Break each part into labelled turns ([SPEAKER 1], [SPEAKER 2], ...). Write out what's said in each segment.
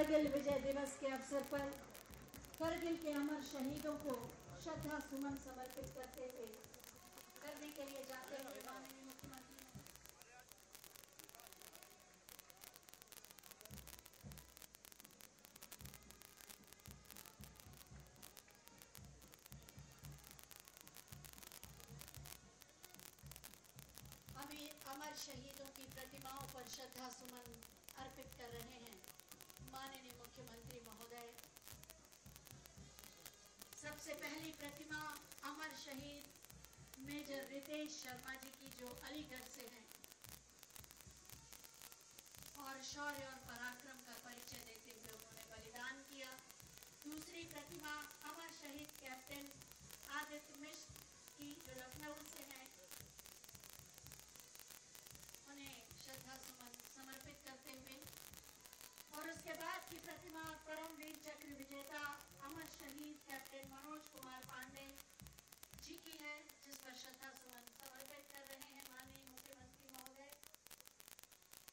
[SPEAKER 1] करगिल विजय दिवस के अवसर पर करगिल के अमर शहीदों को श्रद्धा सुमन समर्पित करने के लिए जाते हुए माननीय मुख्यमंत्री अभी अमर शहीदों की प्रतिमाओं पर श्रद्धा सुमन अर्पित कर रहे हैं। माननीय मुख्यमंत्री महोदय, सबसे पहली प्रतिमा अमर शहीद मेजर रितेश शर्मा जी की, जो अलीगढ़ से हैं और शौर्य और पराक्रम का परिचय देते हुए उन्होंने बलिदान किया। दूसरी प्रतिमा अमर शहीद कैप्टन आदित्य मिश्र की, जो लखनऊ से हैं, उन्हें श्रद्धा सुमन समर्पित करते हुए, और उसके बाद की प्रतिमा परमवीर चक्र विजेता अमर शहीद कैप्टन मनोज कुमार पांडे जी की है, जिस पर श्रद्धा सुमन समर्पित कर रहे हैं माननीय मुख्यमंत्री महोदय।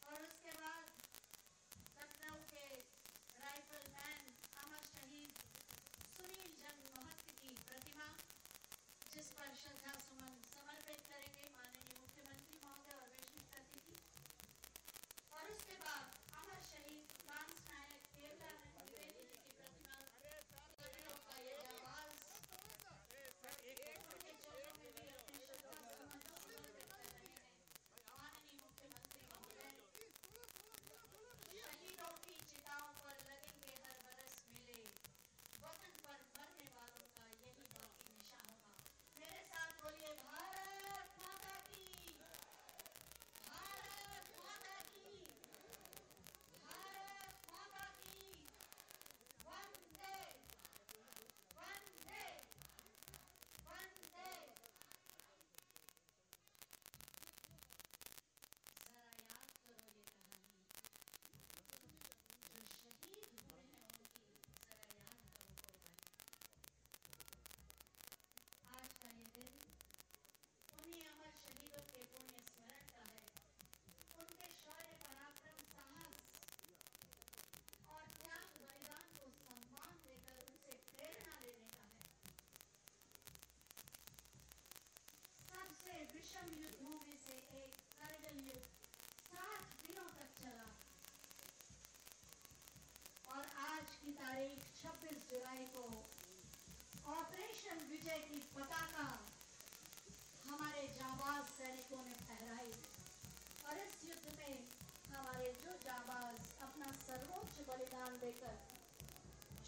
[SPEAKER 1] और उसके बाद लखनऊ के राइफलमैन अमर शहीद सुनील चंद महत्व की प्रतिमा, जिस पर श्रद्धा सुमन समर्पित करेंगे माननीय मुख्यमंत्री महोदय और वैश्विक अतिथि। और उसके बाद अमर शहीद लांस नायक देवलानंद द्विवेदी जी की प्रतिमा, लखनऊ का ये जाबाज, उनके चरणों में भी अपनी श्रद्धा सुमन समर्पित कर रहे हैं माननीय मुख्यमंत्री महोदय। शहीदों की चिताओं पर लगेंगे हर बरस मेले, वतन पर मरने वालों का यही बाकी निशान होगा। मेरे साथ बोलिए, भारत माता की, भारत माता की, भारत माता की, वंदे वंदे वंदे। जरा याद करो ये कहानी, जो शहीद हुए हैं उनकी जरा याद करो कुर्बानी। आज का ये दिन उन्हीं अमर शहीदों के पुण्य स्मरण का है, उनके शौर्य पराक्रम साहस और त्याग बलिदान को सम्मान देकर उनसे प्रेरणा लेने का है। सबसे विषम युद्धों में से एक करगिल युद्ध 60 दिनों तक चला और आज की तारीख 26 जुलाई को ऑपरेशन विजय की पताका हमारे जाबाज सैनिकों ने फहराई। और इस युद्ध में हमारे जो जाबाज अपना सर्वोच्च बलिदान देकर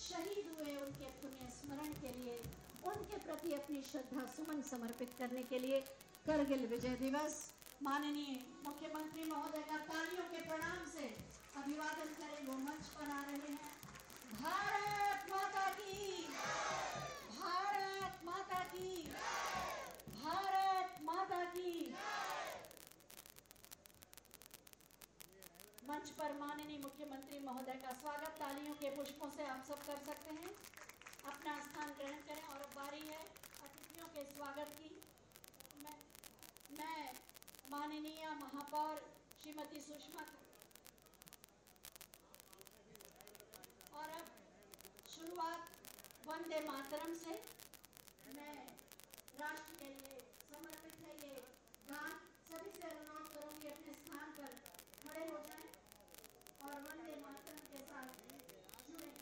[SPEAKER 1] शहीद हुए, उनके पुण्य स्मरण के लिए, उनके प्रति अपनी श्रद्धा सुमन समर्पित करने के लिए करगिल विजय दिवस माननीय मुख्यमंत्री महोदय का तालियों के प्रणाम से अभिवादन करें, वो मंच पर आ रहे हैं। भारत माता की, भारत माता की, भारत माता की। मंच पर माननीय मुख्यमंत्री महोदय का स्वागत तालियों के पुष्पों से आप सब कर सकते हैं। अपना स्थान ग्रहण करें और अब बारी है अतिथियों के स्वागत की। मैं माननीय महापौर श्रीमती सुषमा, और अब शुरुआत वंदे मातरम से। मैं राष्ट्र के लिए समर्पित है ये गान, सभी से अनुरोध करूंगी अपने स्थान पर खड़े हो जाएं और वंदे मातरम के साथ जुड़ें।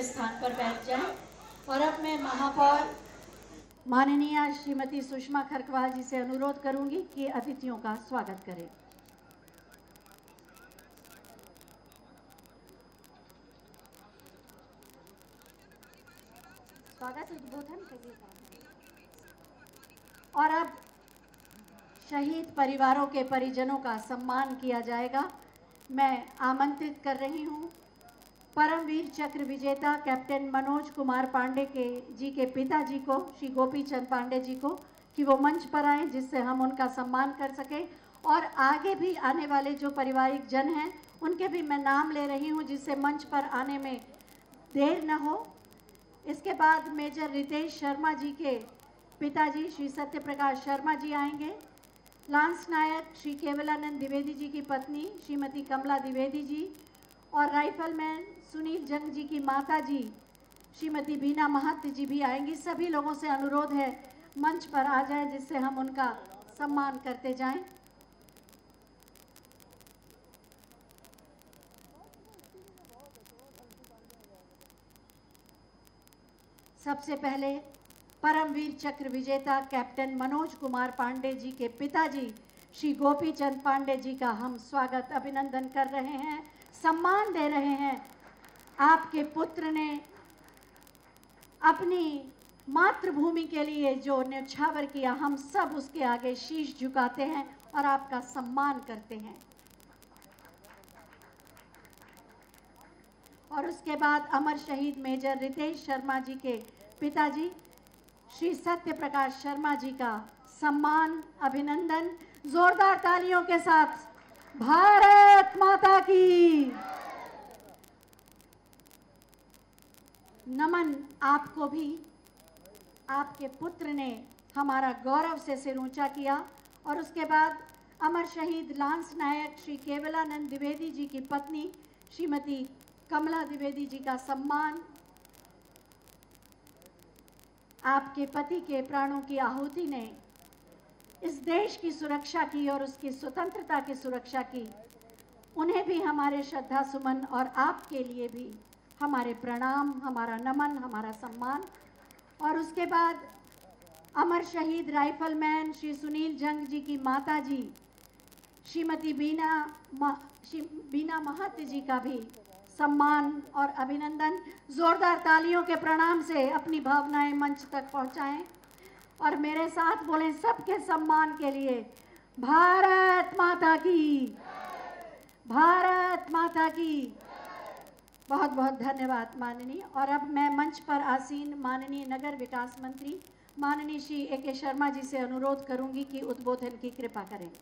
[SPEAKER 1] स्थान पर बैठ जाएं। और अब मैं महापौर माननीय श्रीमती सुषमा खरकवाल जी से अनुरोध करूंगी कि अतिथियों का स्वागत करें। स्वागत उद्बोधन करिए। और अब शहीद परिवारों के परिजनों का सम्मान किया जाएगा। मैं आमंत्रित कर रही हूं परमवीर चक्र विजेता कैप्टन मनोज कुमार पांडे जी के पिताजी को, श्री गोपी चंद पांडे जी को, कि वो मंच पर आए जिससे हम उनका सम्मान कर सकें। और आगे भी आने वाले जो पारिवारिक जन हैं उनके भी मैं नाम ले रही हूं जिससे मंच पर आने में देर न हो। इसके बाद मेजर रितेश शर्मा जी के पिताजी श्री सत्य प्रकाश शर्मा जी आएंगे। लांस नायक श्री केवलानंद द्विवेदी जी की पत्नी श्रीमती कमला द्विवेदी जी और राइफलमैन सुनील जंग जी की माता जी श्रीमती बीना महत जी भी आएंगी। सभी लोगों से अनुरोध है मंच पर आ जाएं जिससे हम उनका सम्मान करते जाएं। सबसे पहले परमवीर चक्र विजेता कैप्टन मनोज कुमार पांडे जी के पिताजी श्री गोपी चंद पांडे जी का हम स्वागत अभिनंदन कर रहे हैं, सम्मान दे रहे हैं। आपके पुत्र ने अपनी मातृभूमि के लिए जो न्यौछावर किया, हम सब उसके आगे शीश झुकाते हैं और आपका सम्मान करते हैं। और उसके बाद अमर शहीद मेजर रितेश शर्मा जी के पिताजी श्री सत्य प्रकाश शर्मा जी का सम्मान अभिनंदन जोरदार तालियों के साथ। भारत माता की नमन। आपको भी आपके पुत्र ने हमारा गौरव से सिर ऊंचा किया। और उसके बाद अमर शहीद लांस नायक श्री केवलानंद द्विवेदी जी की पत्नी श्रीमती कमला द्विवेदी जी का सम्मान। आपके पति के प्राणों की आहुति ने इस देश की सुरक्षा की और उसकी स्वतंत्रता की सुरक्षा की। उन्हें भी हमारे श्रद्धा सुमन और आपके लिए भी हमारे प्रणाम, हमारा नमन, हमारा सम्मान। और उसके बाद अमर शहीद राइफलमैन श्री सुनील जंग जी की माता जी श्रीमती बीना महत जी का भी सम्मान और अभिनंदन। जोरदार तालियों के प्रणाम से अपनी भावनाएं मंच तक पहुंचाएं और मेरे साथ बोलें सबके सम्मान के लिए, भारत माता की, भारत माता की। बहुत बहुत धन्यवाद माननीय। और अब मैं मंच पर आसीन माननीय नगर विकास मंत्री माननीय श्री ए.के. शर्मा जी से अनुरोध करूंगी कि उद्बोधन की कृपा करें।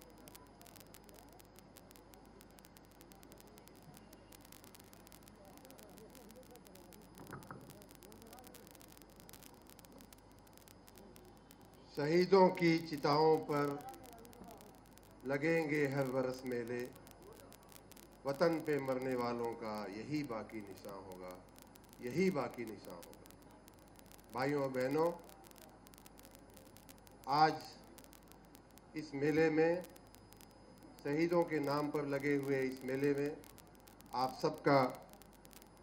[SPEAKER 2] शहीदों की चिताओं पर लगेंगे हर बरस मेले, वतन पे मरने वालों का यही बाकी निशान होगा, यही बाकी निशान होगा। भाइयों और बहनों, आज इस मेले में, शहीदों के नाम पर लगे हुए इस मेले में आप सबका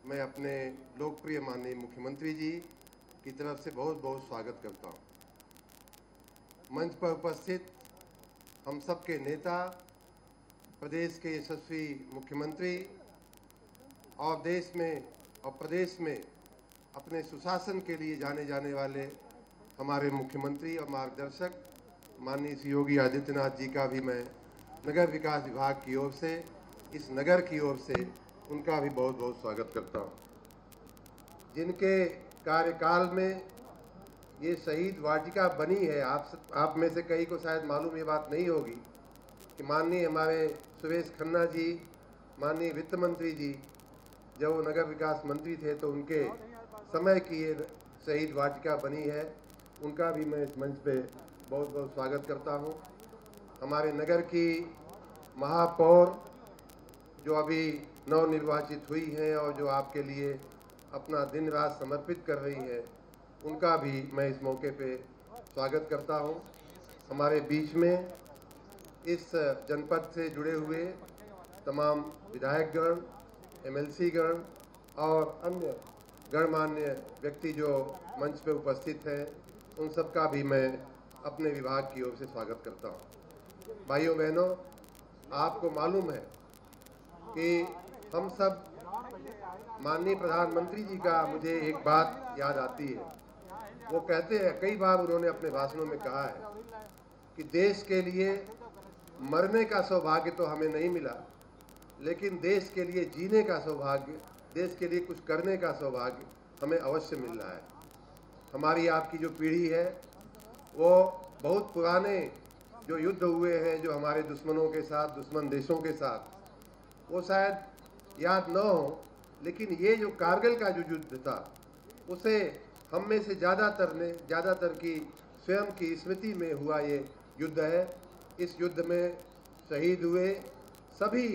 [SPEAKER 2] मैं अपने लोकप्रिय माननीय मुख्यमंत्री जी की तरफ से बहुत बहुत स्वागत करता हूँ। मंच पर उपस्थित हम सबके नेता, प्रदेश के यशस्वी मुख्यमंत्री और देश में और प्रदेश में अपने सुशासन के लिए जाने जाने वाले हमारे मुख्यमंत्री और मार्गदर्शक माननीय श्री योगी आदित्यनाथ जी का भी मैं नगर विकास विभाग की ओर से, इस नगर की ओर से उनका भी बहुत बहुत स्वागत करता हूँ। जिनके कार्यकाल में ये शहीद वाटिका बनी है, आप में से कई को शायद मालूम ये बात नहीं होगी कि माननीय हमारे सुरेश खन्ना जी, माननीय वित्त मंत्री जी, जब वो नगर विकास मंत्री थे तो उनके समय की ये शहीद वाटिका बनी है। उनका भी मैं इस मंच पे बहुत बहुत स्वागत करता हूँ। हमारे नगर की महापौर जो अभी नवनिर्वाचित हुई हैं और जो आपके लिए अपना दिन रात समर्पित कर रही है, उनका भी मैं इस मौके पे स्वागत करता हूं। हमारे बीच में इस जनपद से जुड़े हुए तमाम विधायकगण, एमएलसी गण और अन्य गणमान्य व्यक्ति जो मंच पे उपस्थित हैं, उन सबका भी मैं अपने विभाग की ओर से स्वागत करता हूं। भाइयों बहनों, आपको मालूम है कि हम सब माननीय प्रधानमंत्री जी का मुझे एक बात याद आती है। वो कहते हैं, कई बार उन्होंने अपने भाषणों में कहा है कि देश के लिए मरने का सौभाग्य तो हमें नहीं मिला, लेकिन देश के लिए जीने का सौभाग्य, देश के लिए कुछ करने का सौभाग्य हमें अवश्य मिल रहा है। हमारी आपकी जो पीढ़ी है वो बहुत पुराने जो युद्ध हुए हैं, जो हमारे दुश्मनों के साथ, दुश्मन देशों के साथ, वो शायद याद न हो, लेकिन ये जो कारगिल का जो युद्ध था, उसे हम में से ज़्यादातर की स्वयं की स्मृति में हुआ ये युद्ध है। इस युद्ध में शहीद हुए सभी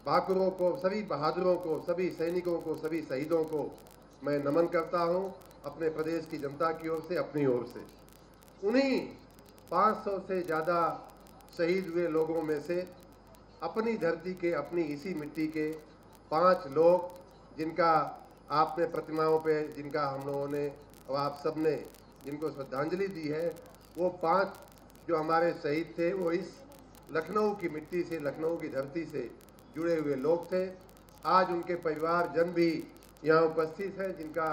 [SPEAKER 2] बाकुरों को, सभी बहादुरों को, सभी सैनिकों को, सभी शहीदों को मैं नमन करता हूं, अपने प्रदेश की जनता की ओर से, अपनी ओर से। उन्हीं 500 से ज़्यादा शहीद हुए लोगों में से अपनी धरती के, अपनी इसी मिट्टी के 5 लोग, जिनका आपने प्रतिमाओं पे, जिनका हम लोगों ने और आप सब ने जिनको श्रद्धांजलि दी है, वो 5 जो हमारे शहीद थे, वो इस लखनऊ की मिट्टी से, लखनऊ की धरती से जुड़े हुए लोग थे। आज उनके परिवारजन भी यहाँ उपस्थित हैं, जिनका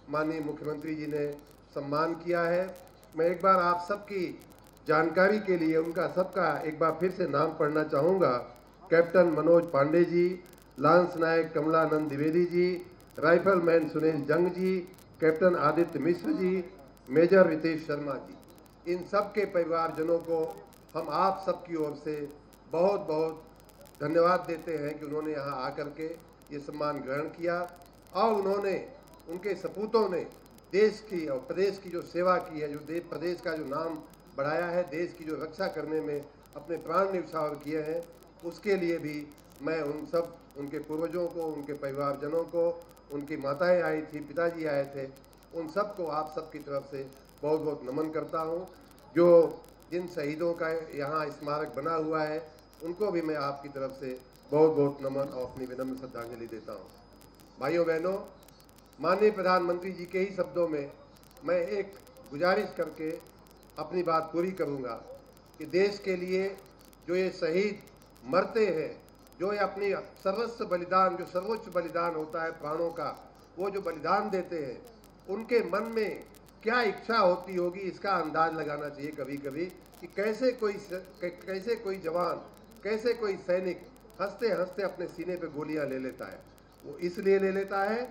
[SPEAKER 2] माननीय मुख्यमंत्री जी ने सम्मान किया है। मैं एक बार आप सबकी जानकारी के लिए उनका सबका एक बार फिर से नाम पढ़ना चाहूँगा। कैप्टन मनोज पांडे जी, लांस नायक कमलानंद द्विवेदी जी, राइफलमैन सुनील जंग जी, कैप्टन आदित्य मिश्र जी, मेजर रितेश शर्मा जी। इन सब के परिवारजनों को हम आप सबकी ओर से बहुत बहुत धन्यवाद देते हैं कि उन्होंने यहाँ आकर के ये सम्मान ग्रहण किया और उन्होंने, उनके सपूतों ने देश की और प्रदेश की जो सेवा की है, जो प्रदेश का जो नाम बढ़ाया है, देश की जो रक्षा करने में अपने प्राण न्यौछावर किए हैं, उसके लिए भी मैं उन सब, उनके पूर्वजों को, उनके परिवारजनों को, उनकी माताएं आई थी, पिताजी आए थे, उन सब को आप सब की तरफ से बहुत बहुत नमन करता हूँ। जो जिन शहीदों का यहाँ स्मारक बना हुआ है, उनको भी मैं आपकी तरफ से बहुत बहुत नमन और अपनी विनम्र श्रद्धांजलि देता हूँ। भाइयों बहनों, माननीय प्रधानमंत्री जी के ही शब्दों में मैं एक गुजारिश करके अपनी बात पूरी करूँगा कि देश के लिए जो ये शहीद मरते हैं, जो ये अपनी सर्वस्व बलिदान, जो सर्वोच्च बलिदान होता है प्राणों का, वो जो बलिदान देते हैं, उनके मन में क्या इच्छा होती होगी, इसका अंदाज लगाना चाहिए कभी कभी कि कैसे कोई जवान, कैसे कोई सैनिक हंसते हंसते अपने सीने पे गोलियां ले लेता है। वो इसलिए ले लेता है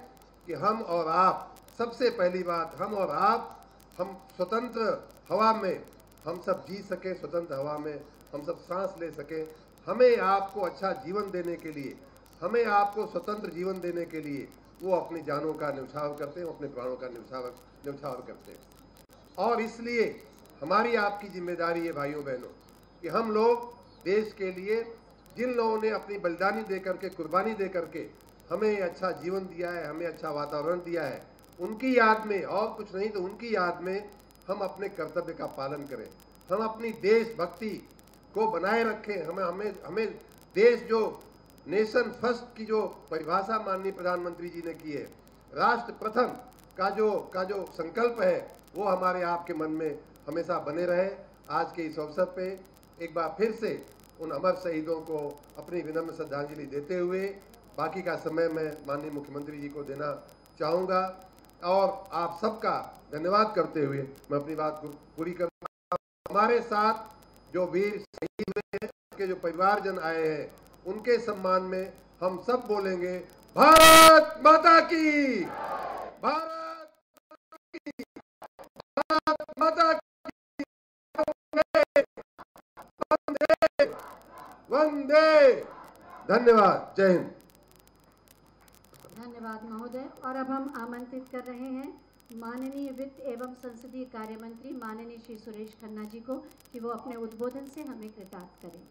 [SPEAKER 2] कि हम और आप, सबसे पहली बात, हम और आप, हम स्वतंत्र हवा में हम सब जी सके, स्वतंत्र हवा में हम सब सांस ले सके। हमें आपको अच्छा जीवन देने के लिए, हमें आपको स्वतंत्र जीवन देने के लिए वो अपनी जानों का न्यौछावर करते हैं, अपने प्राणों का न्यौछावर करते हैं। और इसलिए हमारी आपकी जिम्मेदारी है भाइयों बहनों कि हम लोग देश के लिए, जिन लोगों ने अपनी बलिदानी दे करके, कुर्बानी दे करके हमें अच्छा जीवन दिया है, हमें अच्छा वातावरण दिया है, उनकी याद में, और कुछ नहीं तो उनकी याद में हम अपने कर्तव्य का पालन करें, हम अपनी देशभक्ति को बनाए रखें। हमें देश जो नेशन फर्स्ट की जो परिभाषा माननीय प्रधानमंत्री जी ने की है, राष्ट्र प्रथम का जो संकल्प है, वो हमारे आपके मन में हमेशा बने रहे। आज के इस अवसर पे एक बार फिर से उन अमर शहीदों को अपनी विनम्र श्रद्धांजलि देते हुए बाकी का समय मैं माननीय मुख्यमंत्री जी को देना चाहूँगा और आप सबका धन्यवाद करते हुए मैं अपनी बात को पूरी करूँगा। हमारे साथ जो वीर शहीद हुए हैं, उनके जो परिवारजन आए हैं, उनके सम्मान में हम सब बोलेंगे, भारत माता की, भारत माता की, वंदे वंदे। धन्यवाद। जय हिंद।
[SPEAKER 1] धन्यवाद महोदय। और अब हम आमंत्रित कर रहे हैं माननीय वित्त एवं संसदीय कार्य मंत्री माननीय श्री सुरेश खन्ना जी को कि वो अपने उद्बोधन से हमें कृतार्थ करें।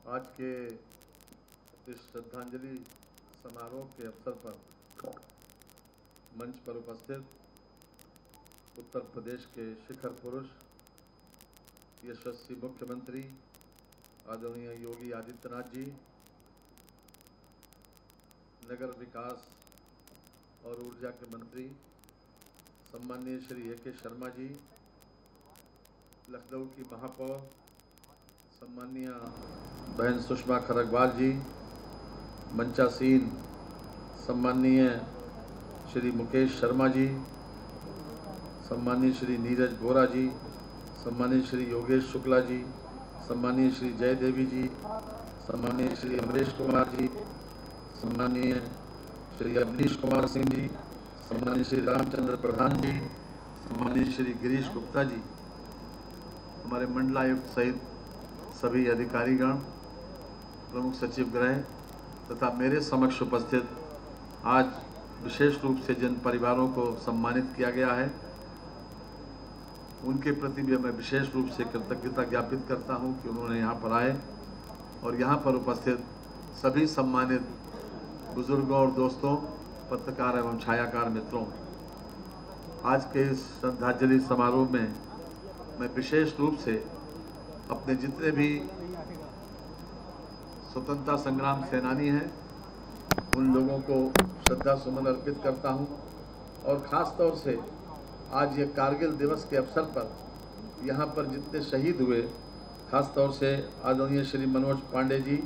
[SPEAKER 3] आज के इस श्रद्धांजलि समारोह के अवसर पर मंच पर उपस्थित उत्तर प्रदेश के शिखर पुरुष यशस्वी मुख्यमंत्री आदरणीय योगी आदित्यनाथ जी, नगर विकास और ऊर्जा के मंत्री सम्माननीय श्री ए.के. शर्मा जी, लखनऊ की महापौर सम्माननीय बहन सुषमा खरगवाल जी, मंचासीन सम्माननीय श्री मुकेश शर्मा जी, सम्माननीय श्री नीरज बोरा जी, सम्माननीय श्री योगेश शुक्ला जी, सम्माननीय श्री जय देवी जी, सम्माननीय श्री अमरेश कुमार जी, सम्माननीय श्री अवनीश कुमार सिंह जी, सम्माननीय श्री रामचंद्र प्रधान जी, सम्माननीय श्री गिरीश गुप्ता जी, हमारे मंडलायुक्त सहित सभी अधिकारीगण, प्रमुख सचिव गृह तथा मेरे समक्ष उपस्थित आज विशेष रूप से जिन परिवारों को सम्मानित किया गया है उनके प्रति भी मैं विशेष रूप से कृतज्ञता ज्ञापित करता हूं कि उन्होंने यहाँ पर आए और यहाँ पर उपस्थित सभी सम्मानित बुजुर्गों और दोस्तों, पत्रकार एवं छायाकार मित्रों, आज के इस श्रद्धांजलि समारोह में मैं विशेष रूप से अपने जितने भी स्वतंत्रता संग्राम सेनानी हैं उन लोगों को श्रद्धा सुमन अर्पित करता हूं और ख़ास तौर से आज ये कारगिल दिवस के अवसर पर यहाँ पर जितने शहीद हुए, खास तौर से आदरणीय श्री मनोज पांडे जी,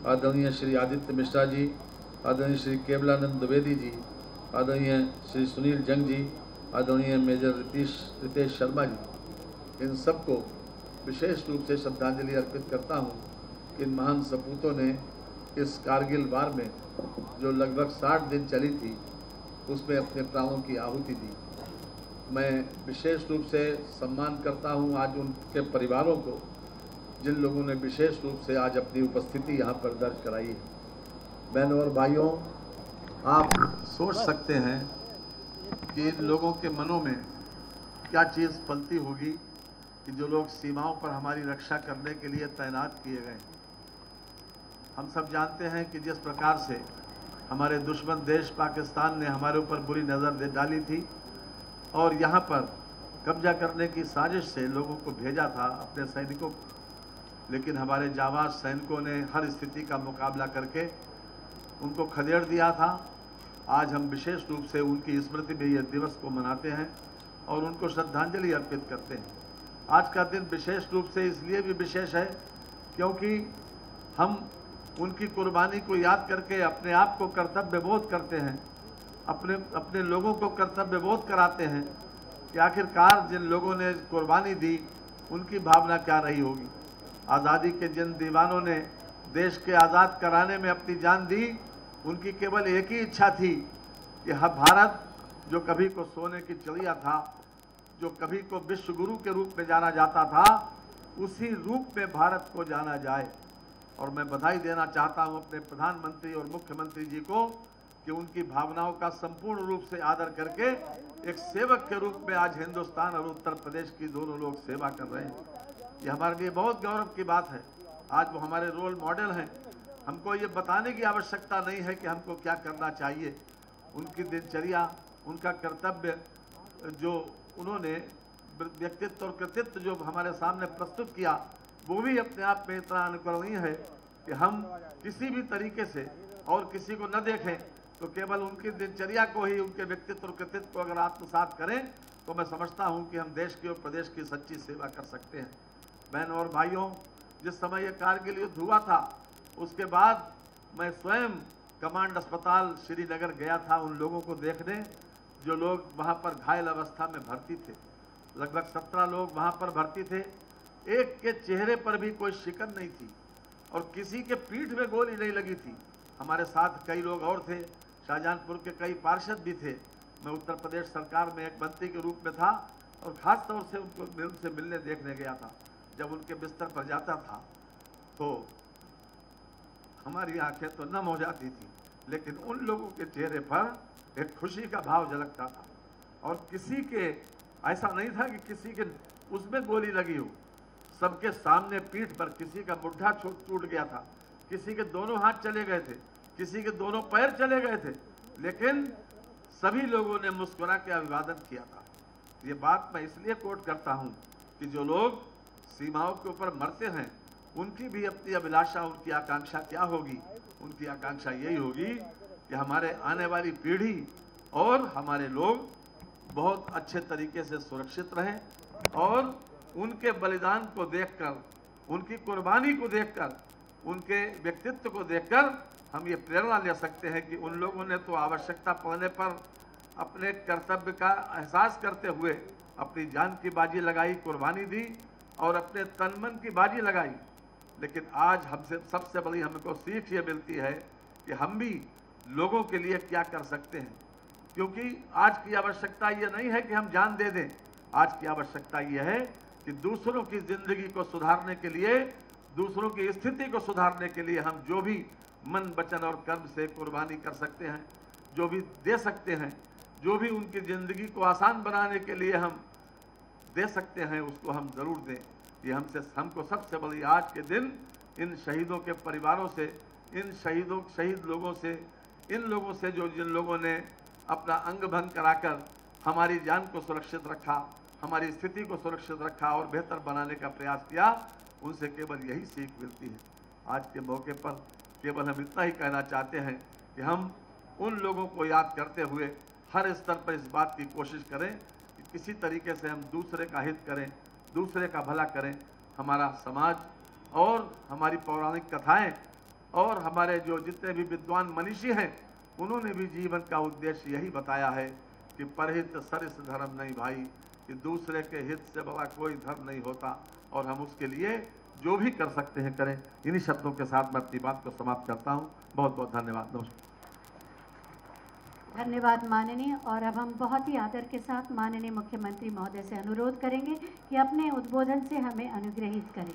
[SPEAKER 3] आदरणीय श्री आदित्य मिश्रा जी, आदरणीय श्री केवलानंद द्विवेदी जी, आदरणीय श्री सुनील जंग जी, आदरणीय मेजर रितेश शर्मा जी, इन सबको विशेष रूप से श्रद्धांजलि अर्पित करता हूँ कि इन महान सपूतों ने इस कारगिल वार में जो लगभग 60 दिन चली थी उसमें अपने प्राणों की आहुति दी। मैं विशेष रूप से सम्मान करता हूं आज उनके परिवारों को जिन लोगों ने विशेष रूप से आज अपनी उपस्थिति यहां पर दर्ज कराई है। बहनों और भाइयों, आप सोच सकते हैं कि इन लोगों के मनों में क्या चीज़ पलती होगी कि जो लोग सीमाओं पर हमारी रक्षा करने के लिए तैनात किए गए। हम सब जानते हैं कि जिस प्रकार से हमारे दुश्मन देश पाकिस्तान ने हमारे ऊपर बुरी नज़र डाली थी और यहाँ पर कब्जा करने की साजिश से लोगों को भेजा था, अपने सैनिकों को, लेकिन हमारे जाबाज सैनिकों ने हर स्थिति का मुकाबला करके उनको खदेड़ दिया था। आज हम विशेष रूप से उनकी स्मृति में यह दिवस को मनाते हैं और उनको श्रद्धांजलि अर्पित करते हैं। आज का दिन विशेष रूप से इसलिए भी विशेष है क्योंकि हम उनकी कुर्बानी को याद करके अपने आप को कर्तव्य बोध करते हैं, अपने लोगों को कर्तव्य बोध कराते हैं कि आखिरकार जिन लोगों ने कुर्बानी दी उनकी भावना क्या रही होगी। आज़ादी के जिन दीवानों ने देश के आज़ाद कराने में अपनी जान दी, उनकी केवल एक ही इच्छा थी कि भारत जो कभी को सोने की चिड़िया था, जो कभी को विश्व गुरु के रूप में जाना जाता था, उसी रूप में भारत को जाना जाए। और मैं बधाई देना चाहता हूं अपने प्रधानमंत्री और मुख्यमंत्री जी को कि उनकी भावनाओं का संपूर्ण रूप से आदर करके एक सेवक के रूप में आज हिंदुस्तान और उत्तर प्रदेश की दोनों लोग सेवा कर रहे हैं। ये हमारे लिए बहुत गौरव की बात है। आज वो हमारे रोल मॉडल हैं। हमको ये बताने की आवश्यकता नहीं है कि हमको क्या करना चाहिए। उनकी दिनचर्या, उनका कर्तव्य, जो उन्होंने व्यक्तित्व और कृतित्व जो हमारे सामने प्रस्तुत किया, वो भी अपने आप में इतना अनुकरणीय है कि हम किसी भी तरीके से और किसी को न देखें तो केवल उनकी दिनचर्या को ही, उनके व्यक्तित्व और कृतित्व को अगर आत्मसात करें तो मैं समझता हूं कि हम देश की और प्रदेश की सच्ची सेवा कर सकते हैं। बहनों और भाइयों, जिस समय यह कारगिल युद्ध हुआ था उसके बाद मैं स्वयं कमांड अस्पताल श्रीनगर गया था उन लोगों को देखने जो लोग वहाँ पर घायल अवस्था में भर्ती थे। लगभग 17 लोग वहाँ पर भर्ती थे। एक के चेहरे पर भी कोई शिकन नहीं थी और किसी के पीठ में गोली नहीं लगी थी। हमारे साथ कई लोग और थे, शाहजहांपुर के कई पार्षद भी थे। मैं उत्तर प्रदेश सरकार में एक मंत्री के रूप में था और ख़ास तौर से उनसे मिलने देखने गया था। जब उनके बिस्तर पर जाता था तो हमारी आंखें तो नम हो जाती थी, लेकिन उन लोगों के चेहरे पर एक खुशी का भाव झलकता था। और किसी के ऐसा नहीं था कि किसी के उसमें गोली लगी हो। सबके सामने पीठ पर किसी का मुट्ठा टूट गया था, किसी के दोनों हाथ चले गए थे, किसी के दोनों पैर चले गए थे, लेकिन सभी लोगों ने मुस्कुरा के अभिवादन किया था। ये बात मैं इसलिए कोट करता हूं कि जो लोग सीमाओं के ऊपर मरते हैं उनकी भी अपनी अभिलाषा, उनकी आकांक्षा क्या होगी? उनकी आकांक्षा यही होगी कि हमारे आने वाली पीढ़ी और हमारे लोग बहुत अच्छे तरीके से सुरक्षित रहें और उनके बलिदान को देखकर, उनकी कुर्बानी को देखकर, उनके व्यक्तित्व को देखकर हम ये प्रेरणा ले सकते हैं कि उन लोगों ने तो आवश्यकता पड़ने पर अपने कर्तव्य का एहसास करते हुए अपनी जान की बाजी लगाई, कुर्बानी दी और अपने तन मन की बाजी लगाई। लेकिन आज हमसे सबसे बड़ी हमको सीख ये मिलती है कि हम भी लोगों के लिए क्या कर सकते हैं, क्योंकि आज की आवश्यकता ये नहीं है कि हम जान दे दें। आज की आवश्यकता ये है कि दूसरों की जिंदगी को सुधारने के लिए, दूसरों की स्थिति को सुधारने के लिए हम जो भी मन, वचन और कर्म से कुर्बानी कर सकते हैं, जो भी दे सकते हैं, जो भी उनकी जिंदगी को आसान बनाने के लिए हम दे सकते हैं, उसको हम जरूर दें। ये हमको सबसे बड़ी आज के दिन इन शहीदों के परिवारों से, इन शहीद लोगों से, इन लोगों से जिन लोगों ने अपना अंग भंग कराकर हमारी जान को सुरक्षित रखा, हमारी स्थिति को सुरक्षित रखा और बेहतर बनाने का प्रयास किया, उनसे केवल यही सीख मिलती है। आज के मौके पर केवल हम इतना ही कहना चाहते हैं कि हम उन लोगों को याद करते हुए हर स्तर पर इस बात की कोशिश करें कि किसी तरीके से हम दूसरे का हित करें, दूसरे का भला करें। हमारा समाज और हमारी पौराणिक कथाएं और हमारे जो जितने भी विद्वान मनीषी हैं, उन्होंने भी जीवन का उद्देश्य यही बताया है कि परहित सरिस धर्म नहीं भाई, कि दूसरे के हित से बड़ा कोई धर्म नहीं होता और हम उसके लिए जो भी कर सकते हैं करें। इन्हीं शब्दों के साथ मैं अपनी बात को समाप्त करता हूं। बहुत बहुत धन्यवाद। नमस्कार।
[SPEAKER 1] धन्यवाद माननीय। और अब हम बहुत ही आदर के साथ माननीय मुख्यमंत्री महोदय से अनुरोध करेंगे कि अपने उद्बोधन से हमें अनुग्रहित करें।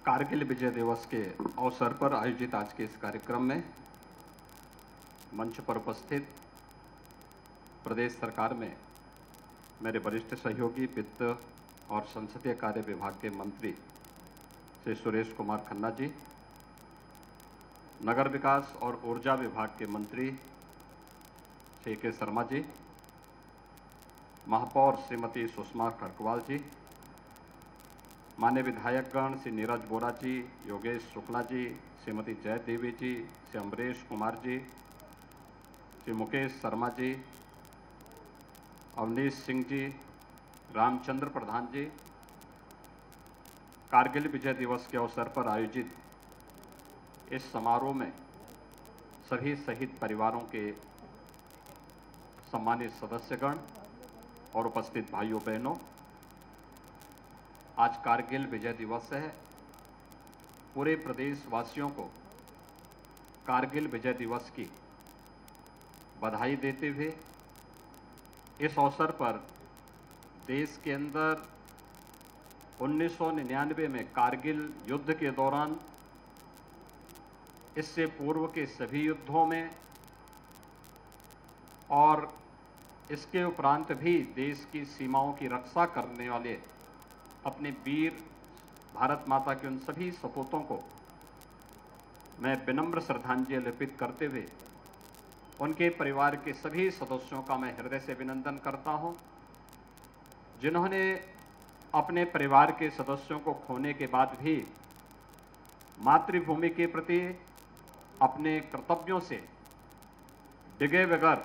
[SPEAKER 4] कारगिल विजय दिवस के अवसर पर आयोजित आज के इस कार्यक्रम में मंच पर उपस्थित प्रदेश सरकार में मेरे वरिष्ठ सहयोगी वित्त और संसदीय कार्य विभाग के मंत्री श्री सुरेश कुमार खन्ना जी, नगर विकास और ऊर्जा विभाग के मंत्री श्री के शर्मा जी, महापौर श्रीमती सुषमा खड़कवाल जी, मान्य विधायकगण श्री नीरज बोरा जी, योगेश शुक्ला जी, श्रीमती जय देवी जी, श्री अमरेश कुमार जी, श्री मुकेश शर्मा जी, अवनीश सिंह जी, रामचंद्र प्रधान जी, कारगिल विजय दिवस के अवसर पर आयोजित इस समारोह में सभी शहीद परिवारों के सम्मानित सदस्यगण और उपस्थित भाइयों बहनों, आज कारगिल विजय दिवस है। पूरे प्रदेशवासियों को कारगिल विजय दिवस की बधाई देते हुए इस अवसर पर देश के अंदर 1999 में कारगिल युद्ध के दौरान, इससे पूर्व के सभी युद्धों में और इसके उपरांत भी देश की सीमाओं की रक्षा करने वाले अपने वीर भारत माता के उन सभी सपूतों को मैं विनम्र श्रद्धांजलि अर्पित करते हुए उनके परिवार के सभी सदस्यों का मैं हृदय से अभिनंदन करता हूं, जिन्होंने अपने परिवार के सदस्यों को खोने के बाद भी मातृभूमि के प्रति अपने कर्तव्यों से डिगे बगैर,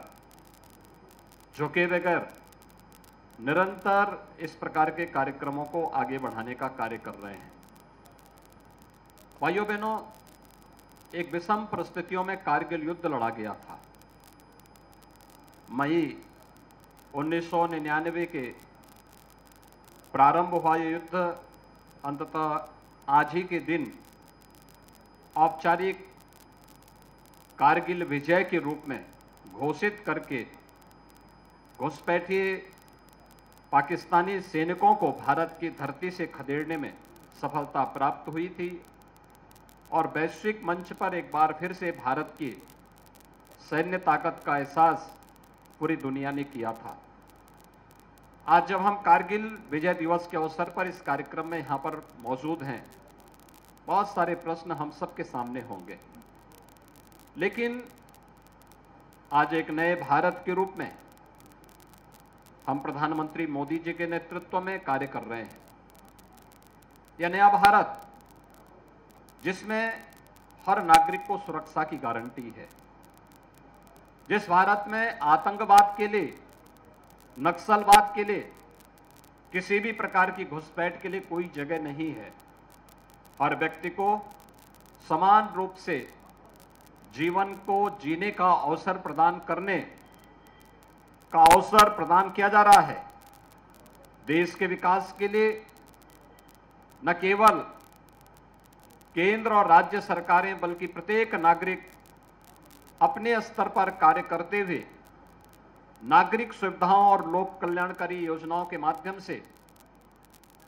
[SPEAKER 4] झुके बगैर निरंतर इस प्रकार के कार्यक्रमों को आगे बढ़ाने का कार्य कर रहे हैं। भाइयों बहनों, एक विषम परिस्थितियों में कारगिल युद्ध लड़ा गया था। मई 1999 के प्रारंभ हुआ यह युद्ध अंततः आज ही के दिन औपचारिक कारगिल विजय के रूप में घोषित करके घुसपैठिए पाकिस्तानी सैनिकों को भारत की धरती से खदेड़ने में सफलता प्राप्त हुई थी और वैश्विक मंच पर एक बार फिर से भारत की सैन्य ताकत का एहसास पूरी दुनिया ने किया था। आज जब हम कारगिल विजय दिवस के अवसर पर इस कार्यक्रम में यहाँ पर मौजूद हैं, बहुत सारे प्रश्न हम सबके सामने होंगे, लेकिन आज एक नए भारत के रूप में हम प्रधानमंत्री मोदी जी के नेतृत्व में कार्य कर रहे हैं। यह नया भारत जिसमें हर नागरिक को सुरक्षा की गारंटी है, जिस भारत में आतंकवाद के लिए, नक्सलवाद के लिए, किसी भी प्रकार की घुसपैठ के लिए कोई जगह नहीं है। हर व्यक्ति को समान रूप से जीवन को जीने का अवसर प्रदान करने का अवसर प्रदान किया जा रहा है। देश के विकास के लिए न केवल केंद्र और राज्य सरकारें बल्कि प्रत्येक नागरिक अपने स्तर पर कार्य करते हुए नागरिक सुविधाओं और लोक कल्याणकारी योजनाओं के माध्यम से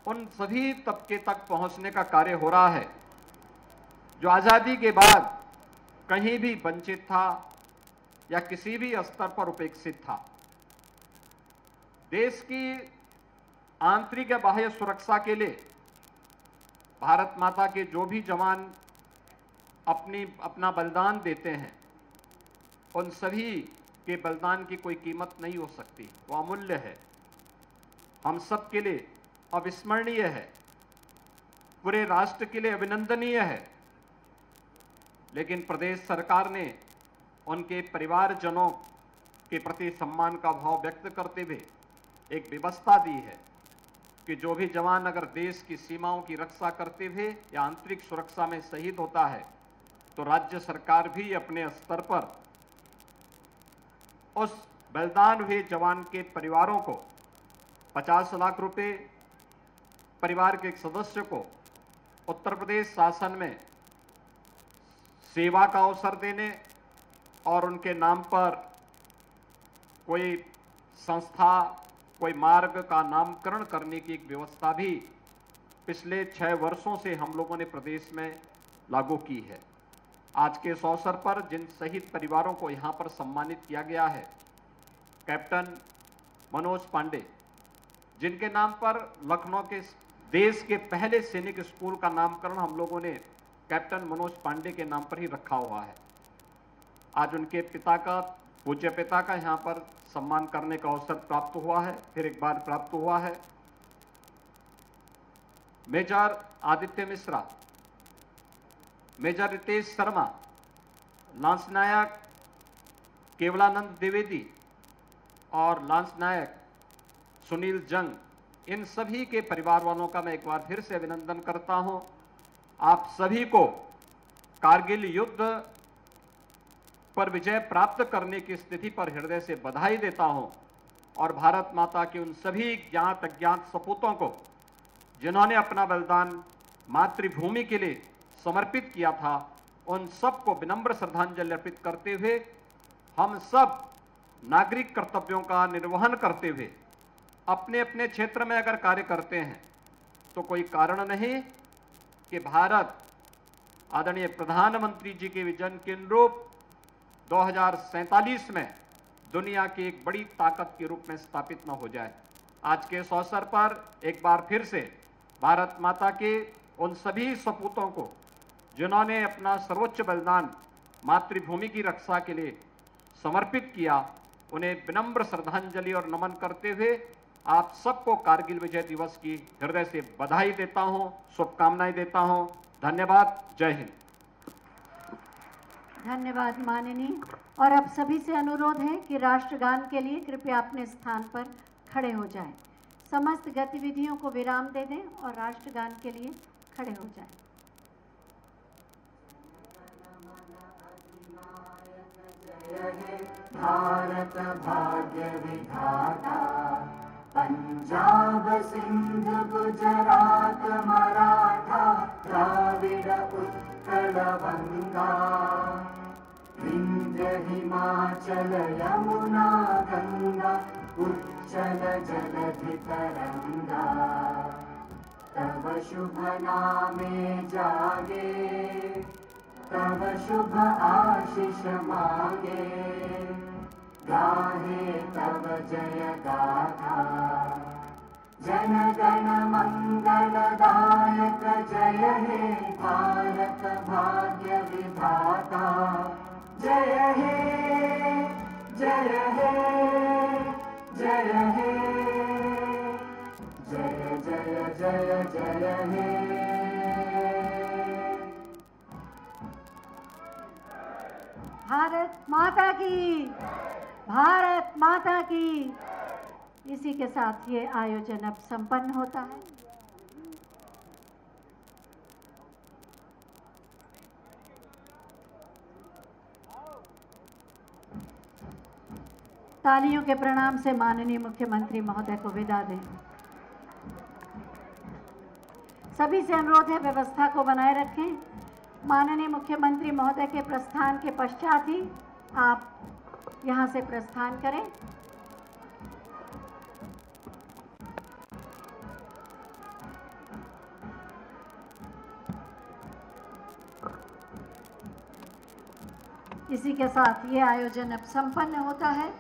[SPEAKER 4] उन सभी तबके तक पहुंचने का कार्य हो रहा है जो आजादी के बाद कहीं भी वंचित था या किसी भी स्तर पर उपेक्षित था। देश की आंतरिक या बाह्य सुरक्षा के लिए भारत माता के जो भी जवान अपना बलिदान देते हैं, उन सभी के बलिदान की कोई कीमत नहीं हो सकती, वो अमूल्य है, हम सब के लिए अविस्मरणीय है, पूरे राष्ट्र के लिए अभिनंदनीय है। लेकिन प्रदेश सरकार ने उनके परिवारजनों के प्रति सम्मान का भाव व्यक्त करते हुए एक व्यवस्था दी है कि जो भी जवान अगर देश की सीमाओं की रक्षा करते हुए या आंतरिक सुरक्षा में शहीद होता है तो राज्य सरकार भी अपने स्तर पर उस बलिदान हुए जवान के परिवारों को 50 लाख रुपए, परिवार के एक सदस्य को उत्तर प्रदेश शासन में सेवा का अवसर देने और उनके नाम पर कोई संस्था, कोई मार्ग का नामकरण करने की एक व्यवस्था भी पिछले 6 वर्षों से हम लोगों ने प्रदेश में लागू की है। आज के इस अवसर पर जिन शहीद परिवारों को यहां पर सम्मानित किया गया है, कैप्टन मनोज पांडे, जिनके नाम पर लखनऊ के देश के पहले सैनिक स्कूल का नामकरण हम लोगों ने कैप्टन मनोज पांडे के नाम पर ही रखा हुआ है। आज उनके पिता का, पूज्य पिता का यहां पर सम्मान करने का अवसर प्राप्त हुआ है, फिर एक बार प्राप्त हुआ है। Major Aditya Mishra, major Ritesh Sharma, lance Naik Kevalanand Dwivedi और लांस नायक सुनील जंग, इन सभी के परिवार वालों का मैं एक बार फिर से अभिनंदन करता हूं। आप सभी को कारगिल युद्ध पर विजय प्राप्त करने की स्थिति पर हृदय से बधाई देता हूं और भारत माता के उन सभी ज्ञात अज्ञात सपूतों को जिन्होंने अपना बलिदान मातृभूमि के लिए समर्पित किया था, उन सबको विनम्र श्रद्धांजलि अर्पित करते हुए हम सब नागरिक कर्तव्यों का निर्वहन करते हुए अपने अपने क्षेत्र में अगर कार्य करते हैं तो कोई कारण नहीं कि भारत आदरणीय प्रधानमंत्री जी के विजन के अनुरूप 2047 में दुनिया की एक बड़ी ताकत के रूप में स्थापित न हो जाए। आज के इस अवसर पर एक बार फिर से भारत माता के उन सभी सपूतों को जिन्होंने अपना सर्वोच्च बलिदान मातृभूमि की रक्षा के लिए समर्पित किया, उन्हें विनम्र श्रद्धांजलि और नमन करते हुए आप सबको कारगिल विजय दिवस की हृदय से बधाई देता हूं, शुभकामनाएं देता हूं। धन्यवाद। जय हिंद।
[SPEAKER 1] धन्यवाद माननीय। और अब सभी से अनुरोध है कि राष्ट्रगान के लिए कृपया अपने स्थान पर खड़े हो जाएं। समस्त गतिविधियों को विराम दे दें और राष्ट्रगान के लिए खड़े हो जाएं।
[SPEAKER 5] भारत भाग्य विधाता, पंजाब सिंध गुजरात मराठा द्राविड़ उत्कल बंगा, विंध्य हिमाचल यमुना गंगा उच्चल जलधि तरंगा, तब शुभ नामे जागे, तब शुभ आशीष मांगे, गाहे तब जय गाथा, जन गण मंगल दायक जय हे भारत भाग्य विधाता, जय हे जय हे जय हे जय जय जय जय हे।
[SPEAKER 1] भारत माता की, भारत माता की। इसी के साथ ये आयोजन अब संपन्न होता है। तालियों के प्रणाम से माननीय मुख्यमंत्री महोदय को विदा दें। सभी से अनुरोध है व्यवस्था को बनाए रखें। माननीय मुख्यमंत्री महोदय के प्रस्थान के पश्चात ही आप यहां से प्रस्थान करें। इसी के साथ ये आयोजन अब संपन्न होता है।